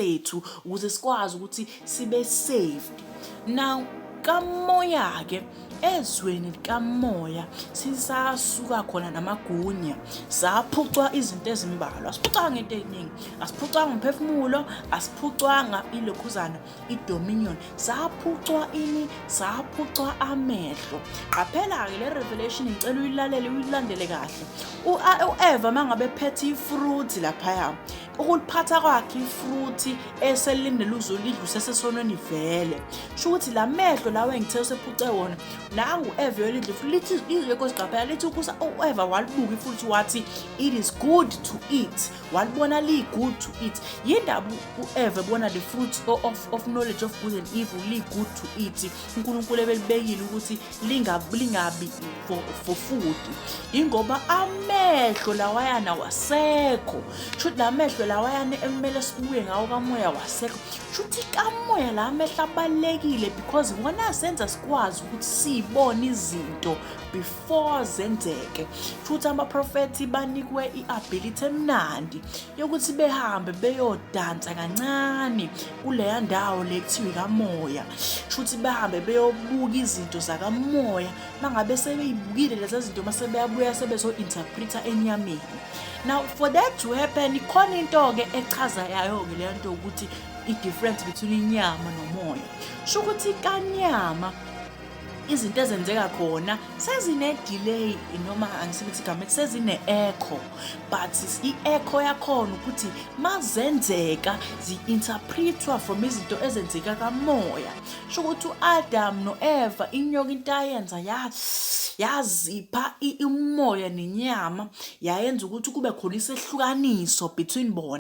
sethu ukuze sikwazi ukuthi sibe saved. Now kamoya ke ezweni likamoya sisasuka khona namagunya saphucwa izinto ezimbalwa. Asiphucanga into eziningi, asiphucanga umphefumulo, asiphucanga ilokhuzana idominion, saphucwa ini, saphucwa amehlo. Qaphela ke le revelation ngicela uyilandele kahle. U-Eva mangabe phethe ifruit laphaya, ukuliphatha kwakhe ifruit eselindele uzolidla usesesonweni vele. Sho ukuthi lamehlo lawe engithe usephuce wona nangu Eva yolidla lithi izwe kosiqaphela lithi ukusa u-Eva walibuka futhi wathi it is good to eat, walibona li good to eat. Yindaba u-Eva bona the fruit of knowledge of good and evil li good to eat, uNkulunkulu ebelibekile ukuthi lingabi for food, ingoba amehlo lawayana wasekho. Shuthi lamehlo lawayana ekumele sibuye ngawo kamoya wasekho. Shuthi kamoya la amehlo abalekile because wona senza sikwazi ukuthi sibone izinto before zenzeke. Shuthi amaprofeti banikwe iability emnandi yokuthi behambe beyodansa kancane kuleya ndawo lekuthiwa kamoya. Shuthi behambe beyobuka izinto zakamoya, mangabe sebeyibukile lezi zinto mase beyabuya sebezo interpreta enyameni. Now for that to happen ikhona into ke echaza yayo ke le nto ukuthi i difference between inyama nomoya. Sho ukuthi kanyama izinto ezenzeka khona sezine delay noma angisibithi igama sezine echo, but i-echo yakhona ukuthi mazenzeka zi-interpretwa from izinto ezenzeka kamoya. Sho ukuthi u-Adam no-Eva inyoka into ayenza yazipha umoya nenyama, yayenza ukuthi kube khona isehlukaniso between bona.